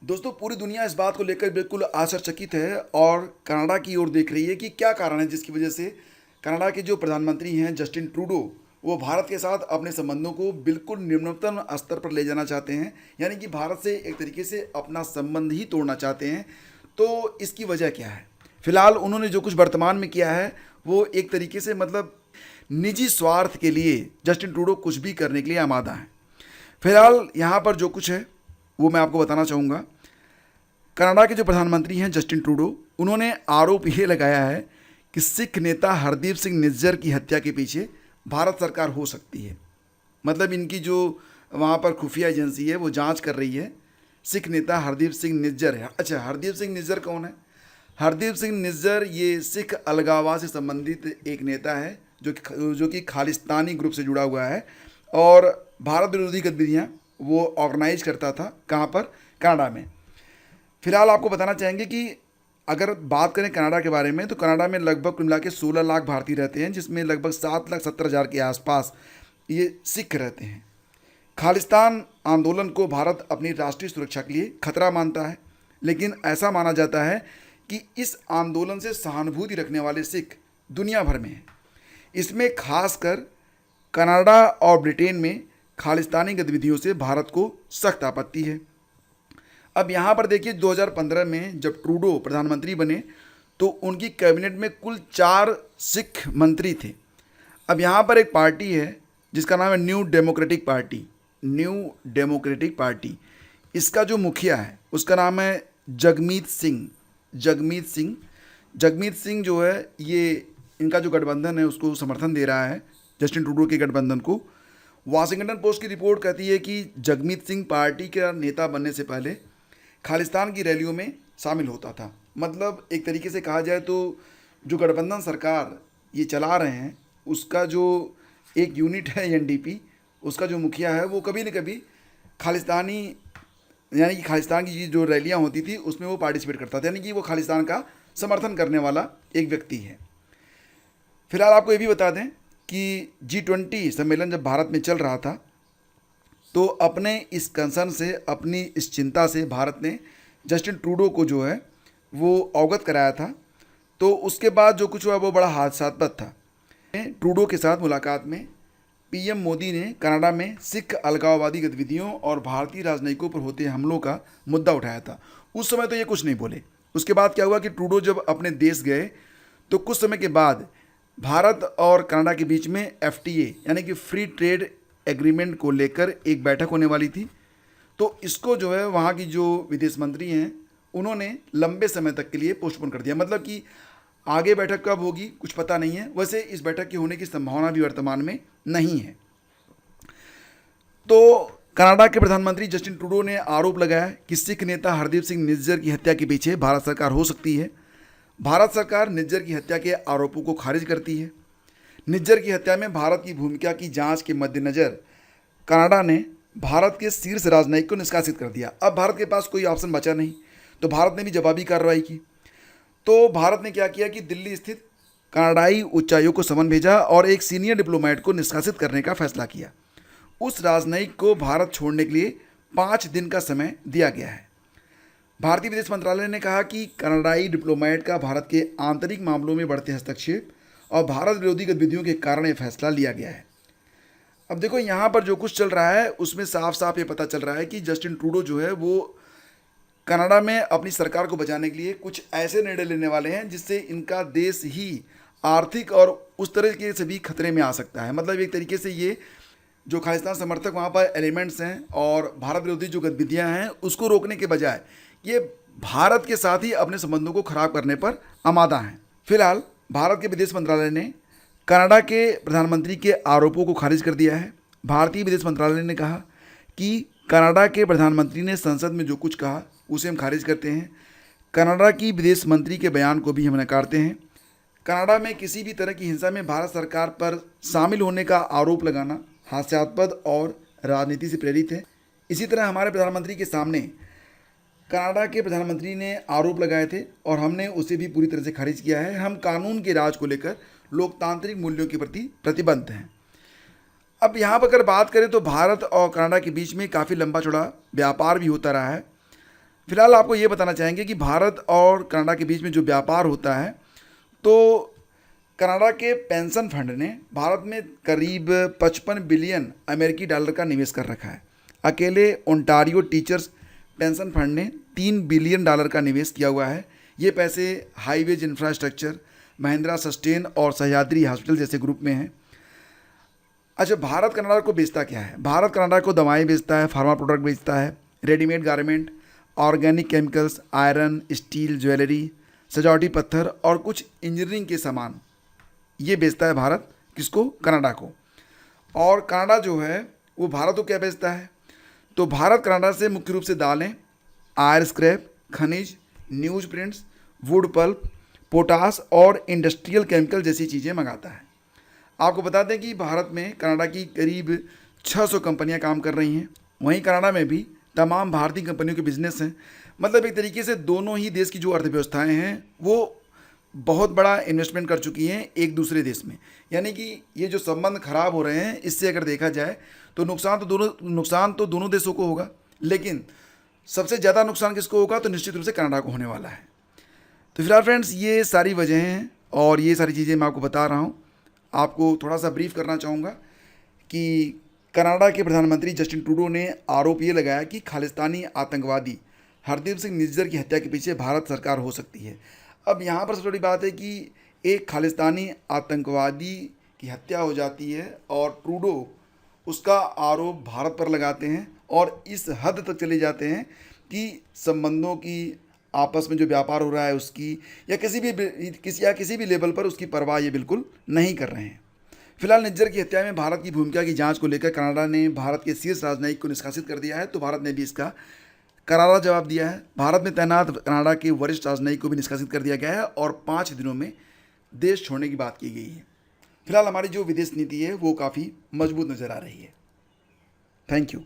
दोस्तों, पूरी दुनिया इस बात को लेकर बिल्कुल आश्चर्यचकित है और कनाडा की ओर देख रही है कि क्या कारण है जिसकी वजह से कनाडा के जो प्रधानमंत्री हैं जस्टिन ट्रूडो, वो भारत के साथ अपने संबंधों को बिल्कुल निम्नतम स्तर पर ले जाना चाहते हैं। यानी कि भारत से एक तरीके से अपना संबंध ही तोड़ना चाहते हैं। तो इसकी वजह क्या है? फिलहाल उन्होंने जो कुछ वर्तमान में किया है वो एक तरीके से मतलब निजी स्वार्थ के लिए जस्टिन ट्रूडो कुछ भी करने के लिए आमादा है। फिलहाल यहाँ पर जो कुछ है वो मैं आपको बताना चाहूँगा। कनाडा के जो प्रधानमंत्री हैं जस्टिन ट्रूडो, उन्होंने आरोप ये लगाया है कि सिख नेता हरदीप सिंह निज्जर की हत्या के पीछे भारत सरकार हो सकती है। मतलब इनकी जो वहाँ पर खुफिया एजेंसी है वो जांच कर रही है। सिख नेता हरदीप सिंह निज्जर है। अच्छा, हरदीप सिंह निज्जर कौन है? हरदीप सिंह निज्जर ये सिख अलगाववाद से संबंधित एक नेता है जो कि खालिस्तानी ग्रुप से जुड़ा हुआ है और भारत विरोधी गतिविधियाँ वो ऑर्गेनाइज करता था। कहाँ पर? कनाडा में। फिलहाल आपको बताना चाहेंगे कि अगर बात करें कनाडा के बारे में तो कनाडा में लगभग कुल मिला के 16 लाख भारतीय रहते हैं, जिसमें लगभग 7,70,000 के आसपास ये सिख रहते हैं। खालिस्तान आंदोलन को भारत अपनी राष्ट्रीय सुरक्षा के लिए खतरा मानता है, लेकिन ऐसा माना जाता है कि इस आंदोलन से सहानुभूति रखने वाले सिख दुनिया भर में हैं। इसमें खासकर कनाडा और ब्रिटेन में खालिस्तानी गतिविधियों से भारत को सख्त आपत्ति है। अब यहाँ पर देखिए, 2015 में जब ट्रूडो प्रधानमंत्री बने तो उनकी कैबिनेट में कुल 4 सिख मंत्री थे। अब यहाँ पर एक पार्टी है जिसका नाम है new democratic party. New democratic party, इसका जो मुखिया है उसका नाम है जगमीत सिंह। जगमीत सिंह जगमीत सिंह जो है, ये इनका जो गठबंधन है उसको समर्थन दे रहा है, जस्टिन ट्रूडो के गठबंधन को। वाशिंगटन पोस्ट की रिपोर्ट कहती है कि जगमीत सिंह पार्टी का नेता बनने से पहले खालिस्तान की रैलियों में शामिल होता था। मतलब एक तरीके से कहा जाए तो जो गठबंधन सरकार ये चला रहे हैं उसका जो एक यूनिट है एनडीपी, उसका जो मुखिया है वो कभी न कभी खालिस्तानी, यानी कि खालिस्तान की जो रैलियां होती थी उसमें वो पार्टिसिपेट करता था। यानी कि वो खालिस्तान का समर्थन करने वाला एक व्यक्ति है। फिलहाल आपको ये भी बता दें कि G20 सम्मेलन जब भारत में चल रहा था तो अपने इस कंसर्न से, अपनी इस चिंता से भारत ने जस्टिन ट्रूडो को जो है वो अवगत कराया था। तो उसके बाद जो कुछ हुआ वो बड़ा हादसास्पद था। ट्रूडो के साथ मुलाकात में पीएम मोदी ने कनाडा में सिख अलगाववादी गतिविधियों और भारतीय राजनयिकों पर होते हमलों का मुद्दा उठाया था। उस समय तो ये कुछ नहीं बोले। उसके बाद क्या हुआ कि ट्रूडो जब अपने देश गए तो कुछ समय के बाद भारत और कनाडा के बीच में FTA यानी कि फ्री ट्रेड एग्रीमेंट को लेकर एक बैठक होने वाली थी। तो इसको जो है वहाँ की जो विदेश मंत्री हैं उन्होंने लंबे समय तक के लिए पोस्टपोन कर दिया। मतलब कि आगे बैठक कब होगी कुछ पता नहीं है। वैसे इस बैठक के होने की संभावना भी वर्तमान में नहीं है। तो कनाडा के प्रधानमंत्री जस्टिन ट्रूडो ने आरोप लगाया कि सिख नेता हरदीप सिंह निज्जर की हत्या के पीछे भारत सरकार हो सकती है। भारत सरकार निज्जर की हत्या के आरोपों को खारिज करती है। निज्जर की हत्या में भारत की भूमिका की जांच के मद्देनज़र कनाडा ने भारत के शीर्ष राजनयिक को निष्कासित कर दिया। अब भारत के पास कोई ऑप्शन बचा नहीं, तो भारत ने भी जवाबी कार्रवाई की। तो भारत ने क्या किया कि दिल्ली स्थित कनाडाई उच्चायोग को समन भेजा और एक सीनियर डिप्लोमेट को निष्कासित करने का फैसला किया। उस राजनयिक को भारत छोड़ने के लिए 5 दिन का समय दिया गया है। भारतीय विदेश मंत्रालय ने कहा कि कनाडाई डिप्लोमेट का भारत के आंतरिक मामलों में बढ़ते हस्तक्षेप और भारत विरोधी गतिविधियों के कारण ये फैसला लिया गया है। अब देखो, यहाँ पर जो कुछ चल रहा है उसमें साफ साफ ये पता चल रहा है कि जस्टिन ट्रूडो जो है वो कनाडा में अपनी सरकार को बचाने के लिए कुछ ऐसे निर्णय लेने वाले हैं जिससे इनका देश ही आर्थिक और उस तरीके से भी खतरे में आ सकता है। मतलब एक तरीके से ये जो खालिस्तान समर्थक वहाँ पर एलिमेंट्स हैं और भारत विरोधी जो गतिविधियाँ हैं उसको रोकने के बजाय ये भारत के साथ ही अपने संबंधों को खराब करने पर आमादा हैं। फिलहाल भारत के विदेश मंत्रालय ने कनाडा के प्रधानमंत्री के आरोपों को खारिज कर दिया है। भारतीय विदेश मंत्रालय ने कहा कि कनाडा के प्रधानमंत्री ने संसद में जो कुछ कहा उसे हम खारिज करते हैं। कनाडा की विदेश मंत्री के बयान को भी हम नकारते हैं। कनाडा में किसी भी तरह की हिंसा में भारत सरकार पर शामिल होने का आरोप लगाना हास्यास्पद और राजनीति से प्रेरित है। इसी तरह हमारे प्रधानमंत्री के सामने कनाडा के प्रधानमंत्री ने आरोप लगाए थे और हमने उसे भी पूरी तरह से खारिज किया है। हम कानून के राज को लेकर लोकतांत्रिक मूल्यों के प्रति प्रतिबद्ध हैं। अब यहाँ पर अगर बात करें तो भारत और कनाडा के बीच में काफ़ी लंबा चौड़ा व्यापार भी होता रहा है। फिलहाल आपको ये बताना चाहेंगे कि भारत और कनाडा के बीच में जो व्यापार होता है, तो कनाडा के पेंशन फंड ने भारत में करीब 55 बिलियन अमेरिकी डॉलर का निवेश कर रखा है। अकेले ओंटारियो टीचर्स पेंशन फंड ने 3 बिलियन डॉलर का निवेश किया हुआ है। ये पैसे हाईवेज इंफ्रास्ट्रक्चर, महिंद्रा सस्टेन और सह्याद्री हॉस्पिटल जैसे ग्रुप में हैं। अच्छा, भारत कनाडा को बेचता क्या है? भारत कनाडा को दवाएं बेचता है, फार्मा प्रोडक्ट बेचता है, readymade garment, organic chemicals, iron, steel, jewellery, सजावटी पत्थर और कुछ इंजीनियरिंग के सामान ये बेचता है भारत। किसको? कनाडा को। और कनाडा जो है वो भारत को क्या बेचता है? तो भारत कनाडा से मुख्य रूप से दालें, आयर स्क्रैप, खनिज, news prints, wood pulp, potash और इंडस्ट्रियल केमिकल जैसी चीज़ें मंगाता है। आपको बता दें कि भारत में कनाडा की करीब 600 कंपनियां काम कर रही हैं। वहीं कनाडा में भी तमाम भारतीय कंपनियों के बिजनेस हैं। मतलब एक तरीके से दोनों ही देश की जो अर्थव्यवस्थाएं हैं वो बहुत बड़ा इन्वेस्टमेंट कर चुकी हैं एक दूसरे देश में। यानी कि ये जो संबंध खराब हो रहे हैं, इससे अगर देखा जाए तो नुकसान तो दोनों देशों को होगा, लेकिन सबसे ज़्यादा नुकसान किसको होगा? तो निश्चित रूप से कनाडा को होने वाला है। तो फिलहाल फ्रेंड्स, ये सारी वजह हैं और ये सारी चीज़ें मैं आपको बता रहा हूँ। आपको थोड़ा सा ब्रीफ करना चाहूँगा कि कनाडा के प्रधानमंत्री जस्टिन ट्रूडो ने आरोप ये लगाया कि खालिस्तानी आतंकवादी हरदीप सिंह निज्जर की हत्या के पीछे भारत सरकार हो सकती है। अब यहाँ पर सबसे बड़ी बात है कि एक खालिस्तानी आतंकवादी की हत्या हो जाती है और ट्रूडो उसका आरोप भारत पर लगाते हैं और इस हद तक चले जाते हैं कि संबंधों की, आपस में जो व्यापार हो रहा है उसकी, या किसी भी लेवल पर उसकी परवाह ये बिल्कुल नहीं कर रहे हैं। फिलहाल निज्जर की हत्या में भारत की भूमिका की जांच को लेकर कनाडा ने भारत के शीर्ष राजनयिक को निष्कासित कर दिया है। तो भारत ने भी इसका करारा जवाब दिया है। भारत में तैनात कनाडा के वरिष्ठ राजनयिक को भी निष्कासित कर दिया गया है और 5 दिनों में देश छोड़ने की बात की गई है। फिलहाल हमारी जो विदेश नीति है वो काफ़ी मजबूत नज़र आ रही है। Thank you.